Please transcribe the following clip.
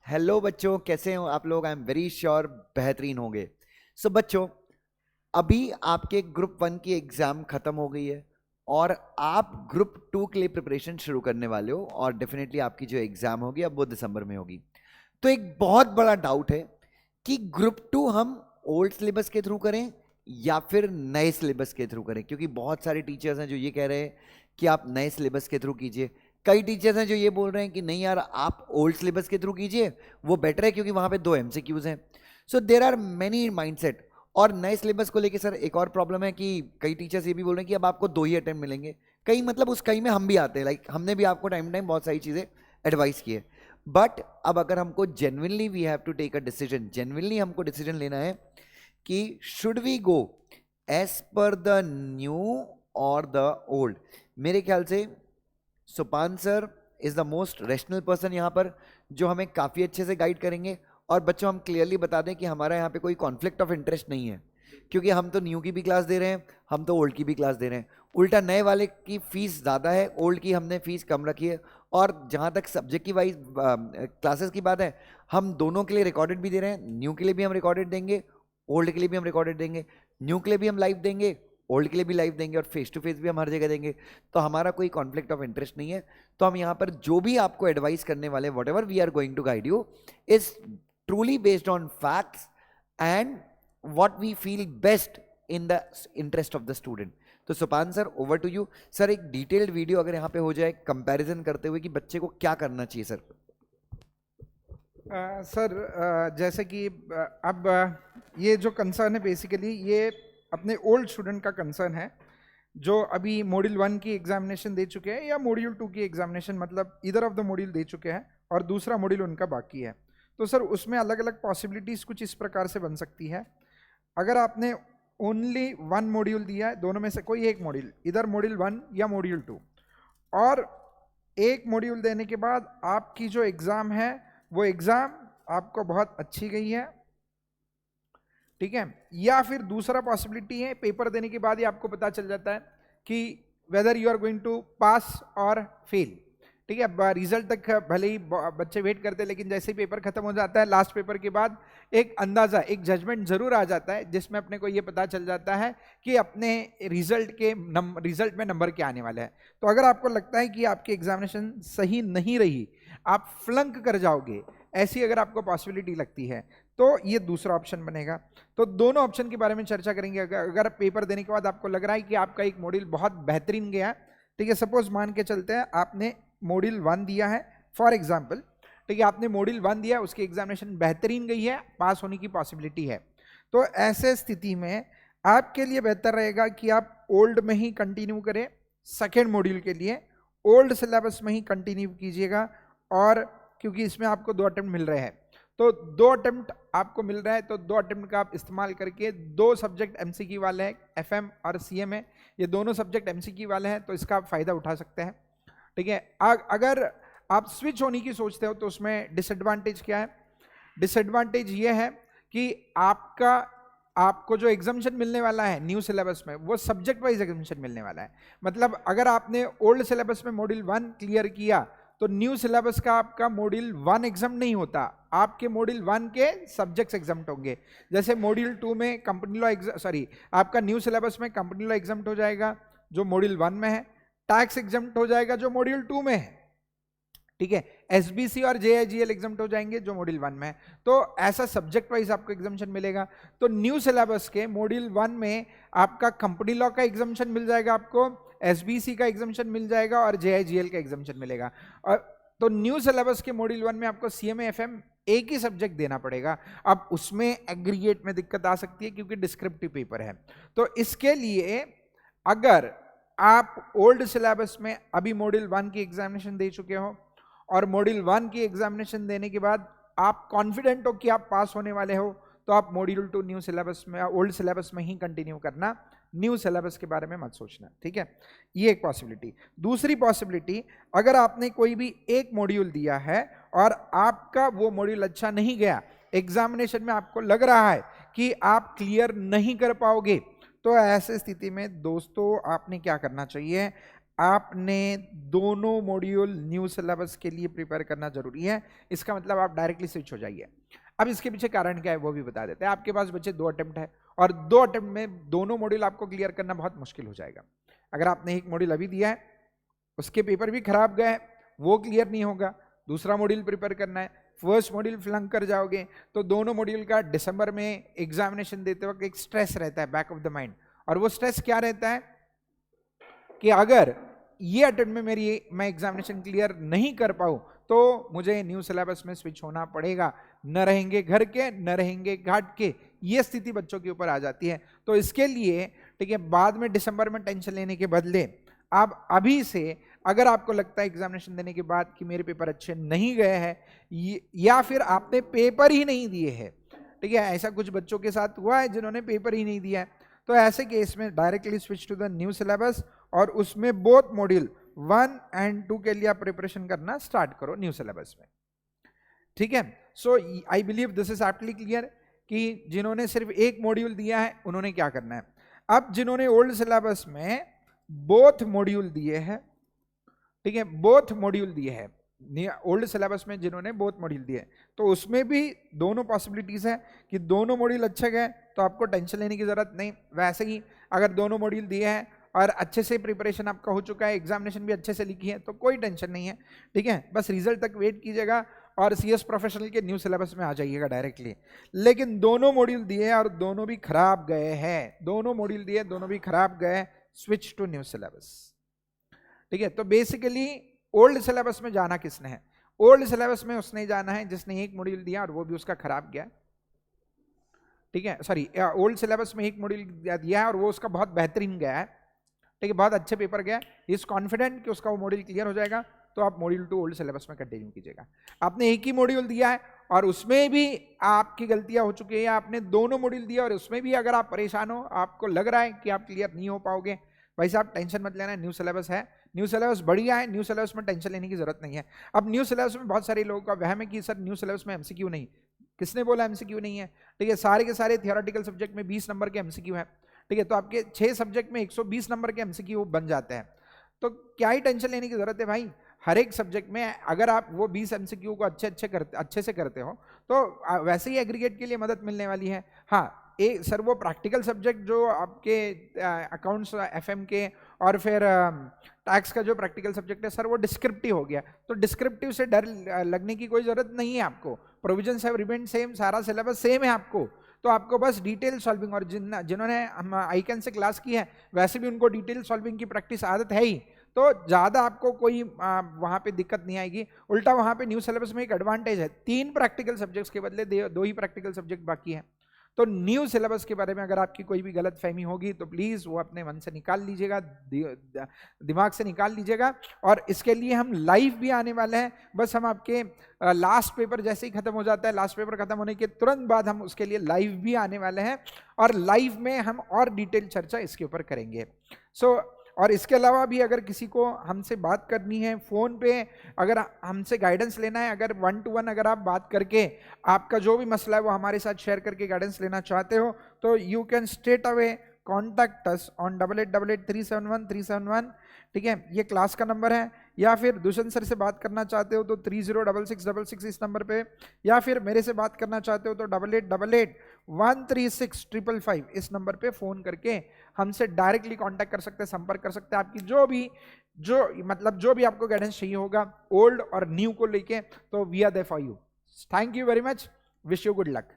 Hello बच्चों, कैसे हो आप लोग? आई एम वेरी श्योर बेहतरीन होंगे। सो बच्चों, अभी आपके ग्रुप वन की एग्जाम खत्म हो गई है और आप ग्रुप टू के लिए प्रिपरेशन शुरू करने वाले हो और डेफिनेटली आपकी जो एग्जाम होगी अब वो दिसंबर में होगी। तो एक बहुत बड़ा डाउट है कि ग्रुप टू हम ओल्ड सिलेबस के थ्रू करें या फिर नए सिलेबस के थ्रू करें, क्योंकि बहुत सारे टीचर्स हैं जो ये कह रहे हैं कि आप नए सिलेबस के थ्रू कीजिए। कई टीचर्स हैं जो ये बोल रहे हैं कि नहीं यार, आप ओल्ड सिलेबस के थ्रू कीजिए, वो बेटर है क्योंकि वहां पे 2 MCQs हैं। सो देर आर मेनी माइंडसेट। और नए सिलेबस को लेके सर एक और प्रॉब्लम है कि कई टीचर्स ये भी बोल रहे हैं कि अब आपको 2 ही अटेम्प्ट मिलेंगे। कई मतलब उस कई में हम भी आते हैं, लाइक हमने भी आपको टाइम टाइम बहुत सारी चीजें एडवाइस की है। बट अब अगर हमको genuinely we have to take a decision, genuinely हमको डिसीजन लेना है कि should we go as per the new और द ओल्ड। मेरे ख्याल से Supan sir is the most rational person यहाँ पर, जो हमें काफ़ी अच्छे से गाइड करेंगे। और बच्चों, हम क्लियरली बता दें कि हमारा यहाँ पे कोई कॉन्फ्लिक्ट ऑफ इंटरेस्ट नहीं है, क्योंकि हम तो न्यू की भी क्लास दे रहे हैं, हम तो ओल्ड की भी क्लास दे रहे हैं। उल्टा नए वाले की फीस ज़्यादा है, ओल्ड की हमने फीस कम रखी है। और जहाँ तक सब्जेक्ट की वाइज क्लासेस की बात है, हम दोनों के लिए रिकॉर्डेड भी दे रहे हैं। न्यू के लिए भी हम रिकॉर्डेड देंगे, ओल्ड के लिए भी हम रिकॉर्डेड देंगे। न्यू के लिए भी हम लाइव देंगे, ओल्ड के लिए भी लाइव देंगे, और फेस टू फेस भी हम हर जगह देंगे। तो हमारा कोई कॉन्फ्लिक्ट ऑफ इंटरेस्ट नहीं है। तो हम यहाँ पर जो भी आपको एडवाइस करने वाले, whatever we are going to guide you, is truly based on facts and what we feel best in the interest of the student. तो Supan sir, over to you. Sir एक डिटेल्ड वीडियो अगर यहाँ पे हो जाए comparison करते हुए कि बच्चे को क्या करना चाहिए सर। सर जैसे कि अब ये जो कंसर्न है बेसिकली ये अपने ओल्ड स्टूडेंट का कंसर्न है, जो अभी मॉड्यूल 1 की एग्जामिनेशन दे चुके हैं या मॉड्यूल 2 की एग्जामिनेशन, मतलब इधर ऑफ द मॉड्यूल दे चुके हैं और दूसरा मॉड्यूल उनका बाकी है। तो सर उसमें अलग अलग पॉसिबिलिटीज़ कुछ इस प्रकार से बन सकती है। अगर आपने ओनली 1 मॉड्यूल दिया है, दोनों में से कोई एक मॉड्यूल, इधर मॉड्यूल 1 या मॉड्यूल 2, और एक मॉड्यूल देने के बाद आपकी जो एग्ज़ाम है वो एग्ज़ाम आपको बहुत अच्छी गई है, ठीक है, या फिर दूसरा पॉसिबिलिटी है पेपर देने के बाद ही आपको पता चल जाता है कि whether you are going to pass और फेल, ठीक है। रिजल्ट तक भले ही बच्चे वेट करते हैं, लेकिन जैसे ही पेपर खत्म हो जाता है, लास्ट पेपर के बाद एक अंदाज़ा, एक जजमेंट जरूर आ जाता है, जिसमें अपने को ये पता चल जाता है कि अपने रिजल्ट में नंबर क्या आने वाला है। तो अगर आपको लगता है कि आपकी एग्जामिनेशन सही नहीं रही, आप फ्लंक कर जाओगे, ऐसी अगर आपको पॉसिबिलिटी लगती है, तो ये दूसरा ऑप्शन बनेगा। तो दोनों ऑप्शन के बारे में चर्चा करेंगे। अगर पेपर देने के बाद आपको लग रहा है कि आपका एक मॉड्यूल बहुत बेहतरीन गया, ठीक है, सपोज मान के चलते हैं आपने मॉड्यूल 1 दिया है फॉर एग्जांपल, ठीक है, आपने मॉड्यूल 1 दिया, उसकी एग्जामिनेशन बेहतरीन गई है, पास होने की पॉसिबिलिटी है, तो ऐसे स्थिति में आपके लिए बेहतर रहेगा कि आप ओल्ड में ही कंटिन्यू करें। सेकेंड मॉड्यूल के लिए ओल्ड सिलेबस में ही कंटिन्यू कीजिएगा, और क्योंकि इसमें आपको 2 अटेम्प्ट मिल रहे हैं, तो 2 अटेम्प्ट आपको मिल रहा है, तो 2 अटेम्प्ट का आप इस्तेमाल करके 2 सब्जेक्ट एमसीक्यू वाले हैं, एफएम और सीएमए, ये दोनों सब्जेक्ट एमसीक्यू वाले हैं, तो इसका आप फायदा उठा सकते हैं, ठीक है। अगर आप स्विच होने की सोचते हो तो उसमें डिसएडवांटेज क्या है? डिसएडवांटेज ये है कि आपको जो एग्जामिनेशन मिलने वाला है न्यू सिलेबस में, वो सब्जेक्ट वाइज एग्जामिनेशन मिलने वाला है। मतलब अगर आपने ओल्ड सिलेबस में मॉड्यूल 1 क्लियर किया, तो न्यू सिलेबस का आपका मॉड्यूल 1 एग्जाम नहीं होता, आपके मॉड्यूल 1 के सब्जेक्ट्स एग्जाम होंगे। जैसे मॉड्यूल 2 में कंपनी लॉ आपका न्यू सिलेबस में कंपनी लॉ एग्जाम हो जाएगा जो मॉड्यूल 1 में है, टैक्स एग्जाम हो जाएगा जो मॉड्यूल 2 में है, ठीक है, एसबीसी और जेआईजीएल एग्जाम हो जाएंगे जो मॉड्यूल 1 में है। तो ऐसा सब्जेक्ट वाइज आपको एग्जामिनेशन मिलेगा। तो न्यू सिलेबस के मॉड्यूल 1 में आपका कंपनी लॉ का एग्जामिनेशन मिल जाएगा, आपको एसबीसी का एग्जामिनेशन मिल जाएगा और जेआईजीएल का एग्जामिनेशन मिलेगा। और तो न्यू सिलेबस के मॉड्यूल 1 में आपको सीएमए एफएम एक ही सब्जेक्ट देना पड़ेगा। अब उसमें एग्रीगेट में दिक्कत आ सकती है क्योंकि डिस्क्रिप्टिव पेपर है। तो इसके लिए अगर आप ओल्ड सिलेबस में अभी मॉड्यूल 1 की एग्जामिनेशन दे चुके हो और मॉड्यूल 1 की एग्जामिनेशन देने के बाद आप कॉन्फिडेंट हो कि आप पास होने वाले हो, तो आप मॉड्यूल 2 न्यू सिलेबस में, ओल्ड सिलेबस में ही कंटिन्यू करना, न्यू सिलेबस के बारे में मत सोचना, ठीक है। ये एक पॉसिबिलिटी। दूसरी पॉसिबिलिटी, अगर आपने कोई भी एक मॉड्यूल दिया है और आपका वो मॉड्यूल अच्छा नहीं गया, एग्जामिनेशन में आपको लग रहा है कि आप क्लियर नहीं कर पाओगे, तो ऐसे स्थिति में दोस्तों आपने क्या करना चाहिए, आपने दोनों मॉड्यूल न्यू सिलेबस के लिए प्रिपेयर करना जरूरी है। इसका मतलब आप डायरेक्टली स्विच हो जाइए। अब इसके पीछे कारण क्या है वो भी बता देते हैं। आपके पास बच्चे 2 अटेम्प्ट है और 2 अटेम्प्ट में दोनों मॉड्यूल आपको क्लियर करना बहुत मुश्किल हो जाएगा। अगर आपने एक मॉड्यूल अभी दिया है, उसके पेपर भी खराब गए, वो क्लियर नहीं होगा, दूसरा मॉड्यूल प्रिपेयर करना है, फर्स्ट मॉड्यूल फ्लंक कर जाओगे, तो दोनों मॉड्यूल का दिसंबर में एग्जामिनेशन देते वक्त एक स्ट्रेस रहता है बैक ऑफ द माइंड। और वो स्ट्रेस क्या रहता है कि अगर ये अटेम्प्ट में मैं एग्जामिनेशन क्लियर नहीं कर पाऊं तो मुझे न्यू सिलेबस में स्विच होना पड़ेगा, न रहेंगे घर के न रहेंगे घाट के, ये स्थिति बच्चों के ऊपर आ जाती है। तो इसके लिए ठीक है, बाद में दिसंबर में टेंशन लेने के बदले आप अभी से, अगर आपको लगता है एग्जामिनेशन देने के बाद कि मेरे पेपर अच्छे नहीं गए हैं या फिर आपने पेपर ही नहीं दिए हैं, ठीक है, ऐसा कुछ बच्चों के साथ हुआ है जिन्होंने पेपर ही नहीं दिया है, तो ऐसे केस में directly switch to the new syllabus और उसमें बोथ मॉड्यूल 1 and 2 के लिए आप प्रिपरेशन करना स्टार्ट करो न्यू सिलेबस में। ठीक है, so I believe this is aptly clear कि जिन्होंने सिर्फ एक मॉड्यूल दिया है उन्होंने क्या करना है। अब जिन्होंने ओल्ड सिलेबस में बोथ मॉड्यूल दिए हैं, ठीक है, बोथ मॉड्यूल दिए हैं, ओल्ड सिलेबस में जिन्होंने बोथ मॉड्यूल दिए, तो उसमें भी दोनों पॉसिबिलिटीज है कि दोनों मॉड्यूल अच्छे गए तो आपको टेंशन लेने की जरूरत नहीं। वैसे ही अगर दोनों मॉड्यूल दिए हैं और अच्छे से प्रिपरेशन आपका हो चुका है, एग्जामिनेशन भी अच्छे से लिखी है, तो कोई टेंशन नहीं है। ठीक है, बस रिजल्ट तक वेट कीजिएगा और सीएस प्रोफेशनल के न्यू सिलेबस में आ जाइएगा डायरेक्टली। लेकिन दोनों मॉड्यूल दिए और दोनों भी खराब गए हैं, दोनों मॉड्यूल दिए दोनों भी खराब गए, स्विच टू न्यू सिलेबस। ठीक है, तो बेसिकली ओल्ड सिलेबस में जाना किसने है? ओल्ड सिलेबस में उसने जाना है जिसने एक मॉड्यूल दिया और वो भी उसका खराब गया। ठीक है, सॉरी, ओल्ड सिलेबस में एक मॉड्यूल दिया है और वो उसका बहुत बेहतरीन गया है, ठीक है, बहुत अच्छे पेपर गया, इज कॉन्फिडेंट कि उसका वो मॉड्यूल क्लियर हो जाएगा, तो आप मॉड्यूल 2 ओल्ड सिलेबस में कंटिन्यू कीजिएगा। आपने एक ही मॉड्यूल दिया है और उसमें भी आपकी गलतियां हो चुकी है, या आपने दोनों मॉड्यूल दिया और उसमें भी अगर आप परेशान हो, आपको लग रहा है कि आप क्लियर नहीं हो पाओगे, भाई साहब टेंशन मत लेना, न्यू सिलेबस है, न्यू सिलेबस बढ़िया है, न्यू सिलेबस में टेंशन लेने की जरूरत नहीं है। अब न्यू सिलेबस में बहुत सारे लोगों का वहम है कि सर न्यू सिलेबस में एमसीक्यू नहीं। किसने बोला एमसीक्यू नहीं है? ठीक है, सारे के सारे थियोरेटिकल सब्जेक्ट में 20 नंबर के एमसीक्यू है। ठीक है, तो आपके 6 सब्जेक्ट में 120 नंबर के एमसीक्यू बन जाते हैं, तो क्या ही टेंशन लेने की जरूरत है भाई। हर एक सब्जेक्ट में अगर आप वो 20 एमसीक्यू को अच्छे से करते हो तो वैसे ही एग्रीगेट के लिए मदद मिलने वाली है। हाँ, एक सर वो प्रैक्टिकल सब्जेक्ट जो आपके अकाउंट्स एफएम के और फिर टैक्स का जो प्रैक्टिकल सब्जेक्ट है सर वो डिस्क्रिप्टिव हो गया, तो डिस्क्रिप्टिव से डर लगने की कोई जरूरत नहीं है आपको। प्रोविजंस हैव रिमेन्ड सेम, सारा सिलेबस सेम है आपको, तो आपको बस डिटेल सॉल्विंग, और जिन्होंने हम आईकैन से क्लास की है वैसे भी उनको डिटेल सॉल्विंग की प्रैक्टिस आदत है ही, तो ज़्यादा आपको कोई वहाँ पे दिक्कत नहीं आएगी। उल्टा वहाँ पे न्यू सिलेबस में एक एडवांटेज है, 3 प्रैक्टिकल सब्जेक्ट्स के बदले 2 ही प्रैक्टिकल सब्जेक्ट बाकी हैं। तो न्यू सिलेबस के बारे में अगर आपकी कोई भी गलत फहमी होगी तो प्लीज़ वो अपने मन से निकाल लीजिएगा, दिमाग से निकाल लीजिएगा। और इसके लिए हम लाइव भी आने वाले हैं, बस हम आपके लास्ट पेपर जैसे ही खत्म हो जाता है, लास्ट पेपर खत्म होने के तुरंत बाद हम उसके लिए लाइव भी आने वाले हैं और लाइव में हम और डिटेल चर्चा इसके ऊपर करेंगे। और इसके अलावा भी अगर किसी को हमसे बात करनी है फ़ोन पे, अगर हमसे गाइडेंस लेना है, अगर 1 to 1 अगर आप बात करके आपका जो भी मसला है वो हमारे साथ शेयर करके गाइडेंस लेना चाहते हो, तो you can straight away contact us on 8888371371। ठीक है, ये क्लास का नंबर है, या फिर दुष्यंत सर से बात करना चाहते हो तो 306666 इस नंबर पे, या फिर मेरे से बात करना चाहते हो तो 8888136555 इस नंबर पे फ़ोन करके हमसे डायरेक्टली कांटेक्ट कर सकते हैं, संपर्क कर सकते हैं। आपकी जो भी आपको गाइडेंस चाहिए होगा ओल्ड और न्यू को लेके, तो we are there for you. Thank you very much, wish you good luck.